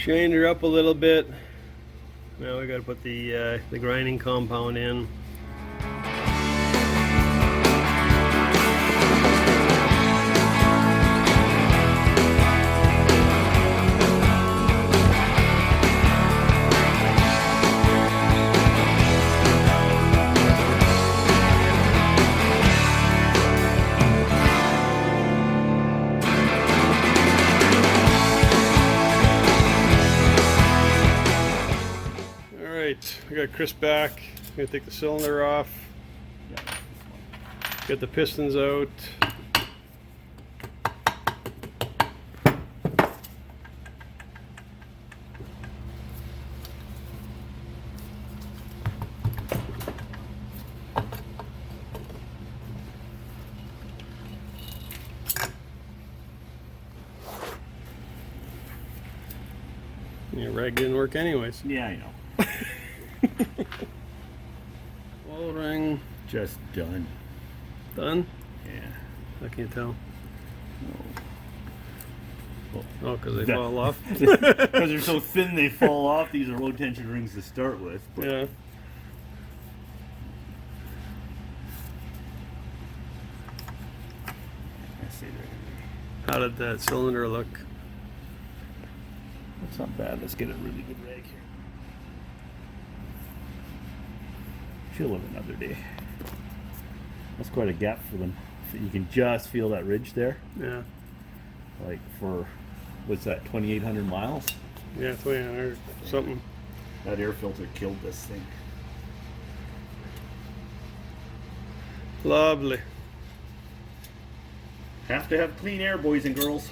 Shined her up a little bit. Now we got to put the grinding compound in. I got Chris back. I'm gonna take the cylinder off. Get the pistons out. Your rag didn't work anyways. Yeah, I know. Oil ring. Just done. Done? Yeah. I can't tell. No. Oh, because they fall off? Because they're so thin they fall off. These are low tension rings to start with. But Yeah. I see that. How did that cylinder look? That's not bad. Let's get a really good rag here. She'll live another day. That's quite a gap for them. You can just feel that ridge there. Yeah. Like for, what's that, 2,800 miles? Yeah, 300 something. That air filter killed this thing. Lovely. Have to have clean air, boys and girls.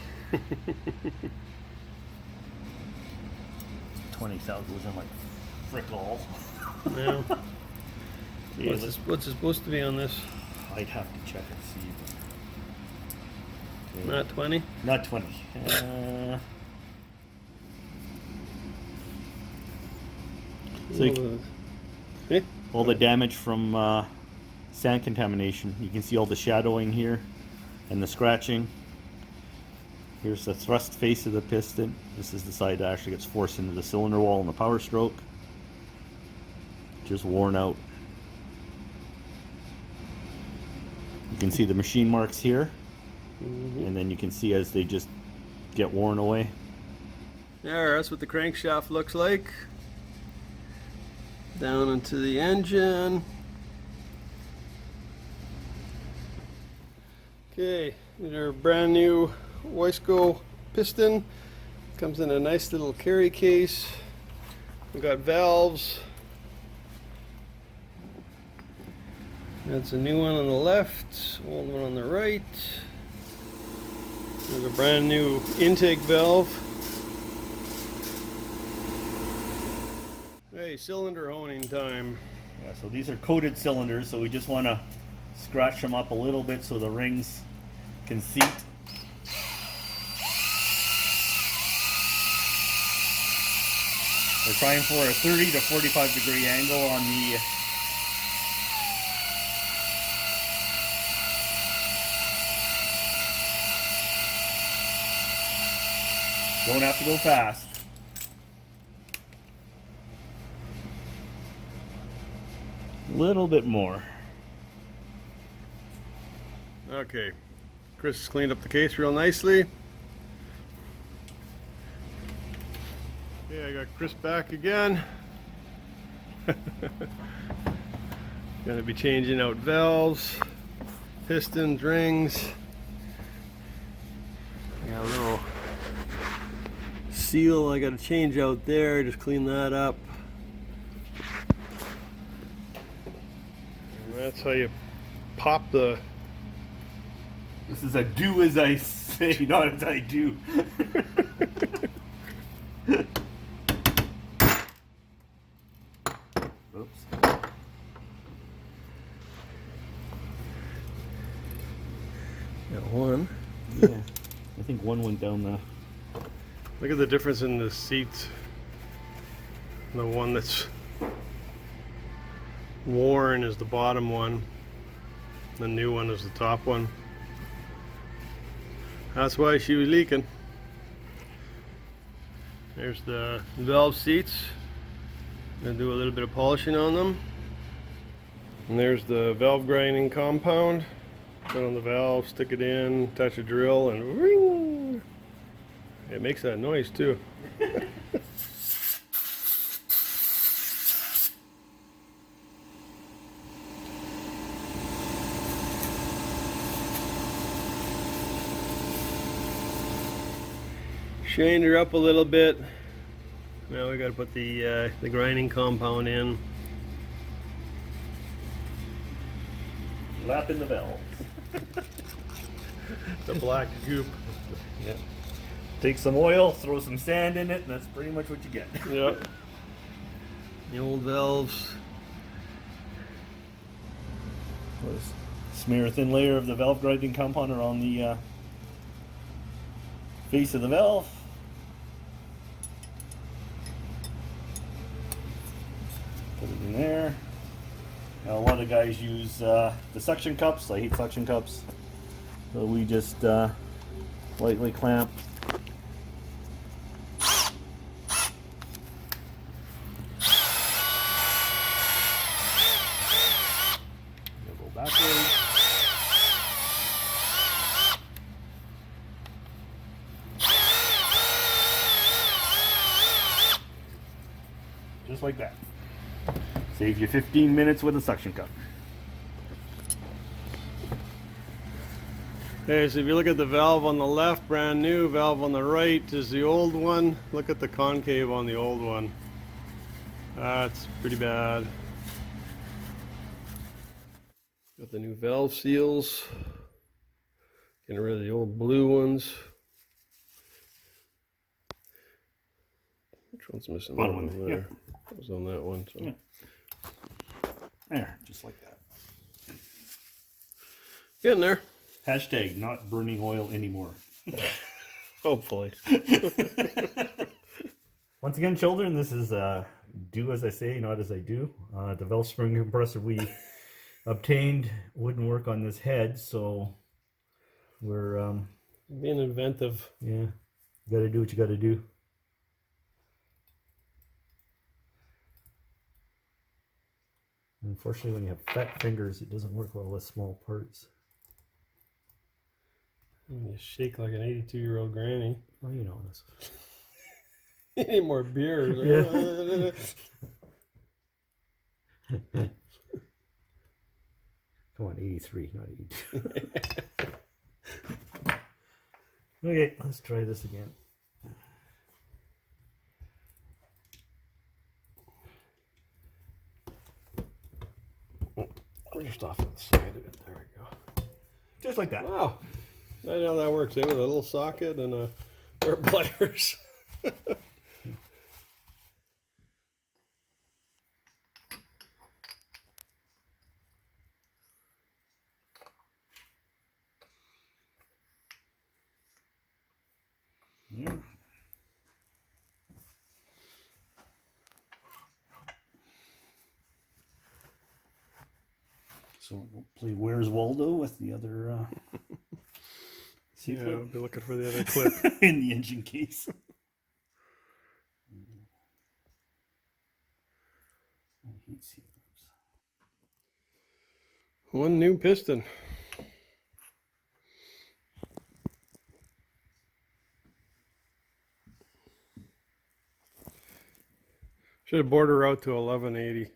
20,000 was in like frick all. Yeah. What's it supposed to be on this? I'd have to check and see. But... Not 20? Not 20. So all the damage from sand contamination. You can see all the shadowing here and the scratching. Here's the thrust face of the piston. This is the side that actually gets forced into the cylinder wall in the power stroke. Just worn out. You can see the machine marks here, and then you can see as they just get worn away. There, that's what the crankshaft looks like. Down into the engine. Okay, these are brand new Wiseco piston. Comes in a nice little carry case. We got valves. That's a new one on the left, old one on the right. There's a brand new intake valve. Hey, cylinder honing time. Yeah, so these are coated cylinders, so we just want to scratch them up a little bit so the rings can seat. We're trying for a 30 to 45 degree angle on the don't have to go fast. A little bit more. Okay, Chris has cleaned up the case real nicely. Okay, I got Chris back again. Gonna be changing out valves, pistons, rings. Got a little seal I gotta change out there, just clean that up. And that's how you pop the... This is a do as I say, not as I do. Oops. Got one. Yeah, I think one went down the... Look at the difference in the seats. The one that's worn is the bottom one. The new one is the top one. That's why she was leaking. There's the valve seats. Gonna do a little bit of polishing on them. And there's the valve grinding compound. Put on the valve, stick it in, touch a drill, and ring! It makes that noise too. Shined her up a little bit. Now we got to put the grinding compound in. Lap in the valve. The black goop. Yep. Take some oil, throw some sand in it, and that's pretty much what you get. Yep. The old valves. Smear a thin layer of the valve grinding compound around the face of the valve. Put it in there. Now, a lot of guys use the suction cups. I hate suction cups. So we just lightly clamp. We'll go backwards. Just like that. Save you 15 minutes with a suction cup. Okay, so if you look at the valve on the left, brand new. Valve on the right is the old one. Look at the concave on the old one. That's pretty bad. Got the new valve seals. Getting rid of the old blue ones. Which one's missing? Bottom That one, one there. yeah. That was on that one. So. Yeah. There, just like that. Getting there. Hashtag not burning oil anymore. Hopefully. Once again, children, this is do as I say, not as I do. The valve spring compressor we obtained wouldn't work on this head, so we're Being inventive. yeah, you gotta do what you gotta do. Unfortunately, when you have fat fingers, it doesn't work well with small parts. You shake like an 82-year-old granny. Well, you know this. You need more beer. Yeah. Come on, 83, not 82. Okay, let's try this again. Just off to the side of it. There we go. Just like that. Wow. I know how that works. With a little socket and a pair of pliers. Yeah. So we'll play Where's Waldo with the other Yeah, I'll be looking for the other clip. in the engine case. Heat seals. One new piston. Should have bored her out to 1180.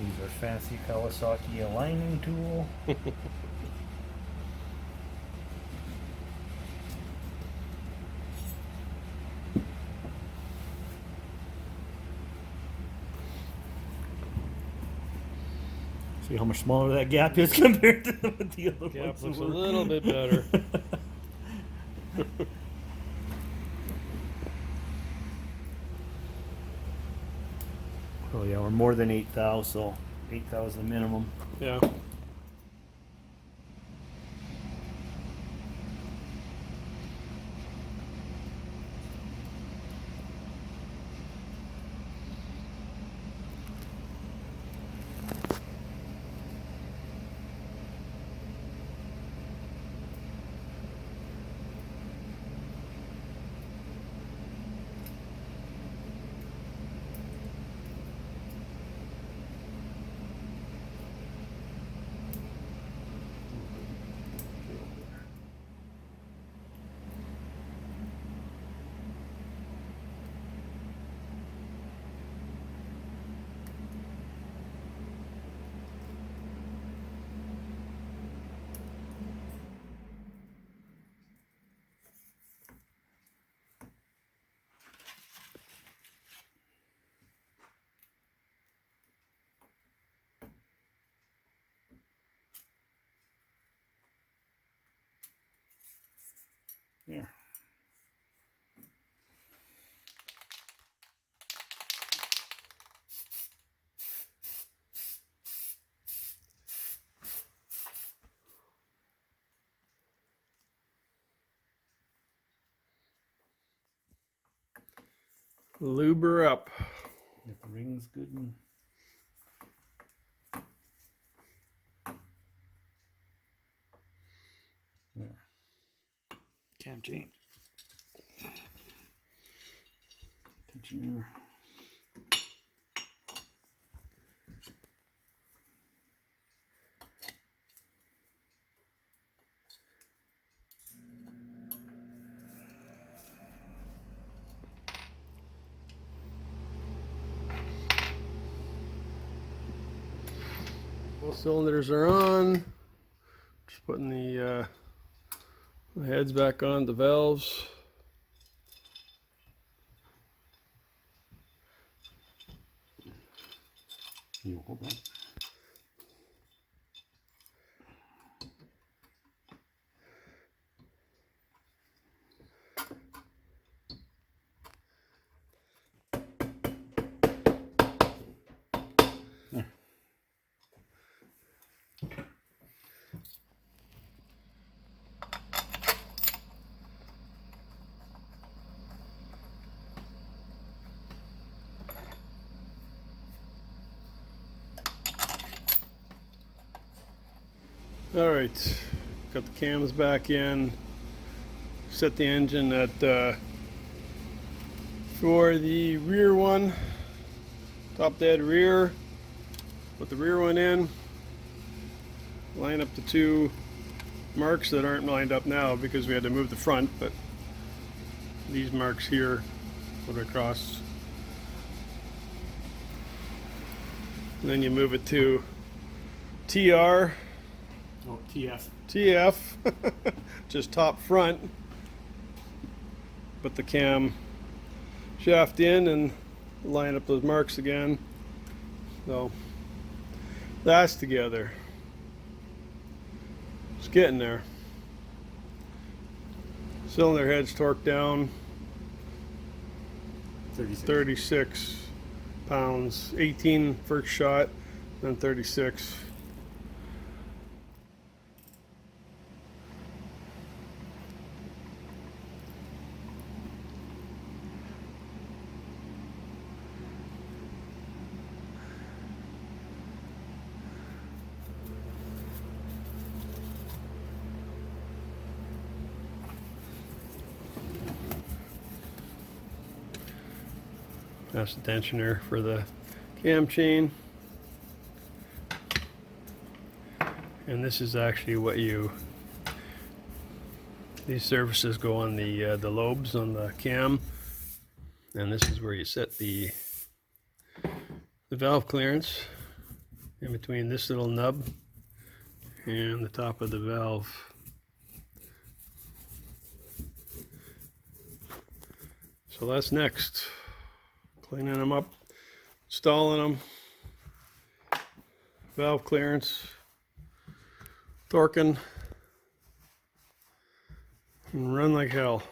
These are fancy Kawasaki aligning tool. See how much smaller that gap is compared to the other Gap ones. looks a little bit better. Oh yeah, we're more than 8,000, so 8,000 minimum. Yeah. There. Lube her up. Get the rings good and there. Cam chain. Tensioner. Both cylinders are on. Just putting the heads back on the valves. You hold that. There. All right, got the cams back in. Set the engine at for the rear one, top dead rear. Put the rear one in. Line up the two marks that aren't lined up now because we had to move the front, but these marks here put across. And then you move it to TR. Oh, TF. TF, just top front. Put the cam shaft in and line up those marks again. So that's together. It's getting there. Cylinder heads torqued down 36 pounds, 18 first shot, then 36. That's the tensioner for the cam chain. And this is actually what these surfaces go on the lobes on the cam. And this is where you set the valve clearance in between this little nub and the top of the valve. So that's next. Cleaning them up, installing them, valve clearance, torquing, and run like hell.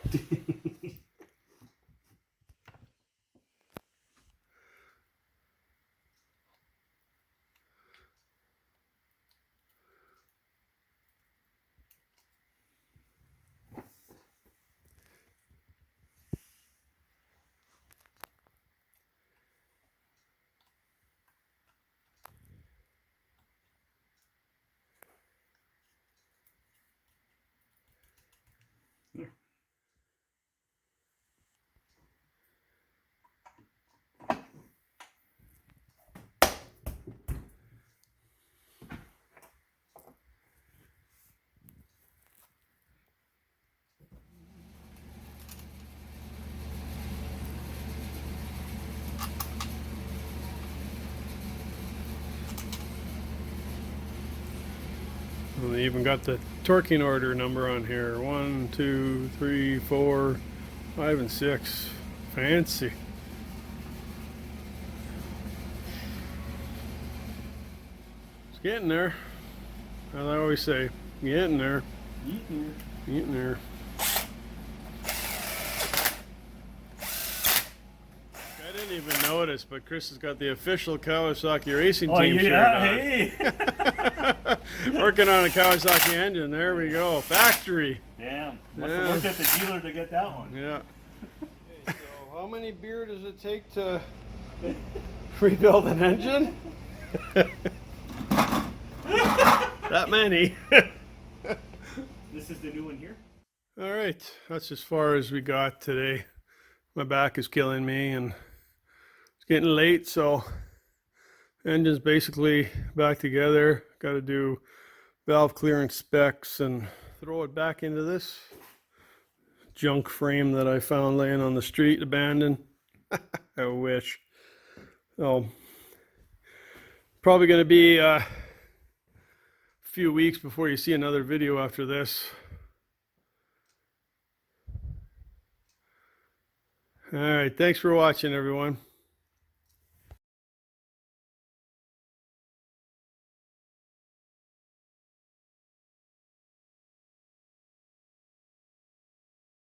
And they even got the torquing order number on here. 1, 2, 3, 4, 5, and 6. Fancy. It's getting there. As I always say, getting there. Eating. Getting there. didn't even notice, but Chris has got the official Kawasaki racing Oh team shirt on. hey! Working on a Kawasaki engine. There we go. Factory. Damn. Must have worked at the dealer to get that one. Yeah. Okay, so how many beer does it take to rebuild an engine? That many. This is the new one here? All right, that's as far as we got today. My back is killing me and it's getting late, so engine's basically back together. Got to do valve clearance specs and throw it back into this junk frame that I found laying on the street abandoned. I wish. So probably going to be a few weeks before you see another video after this. All right, thanks for watching, everyone.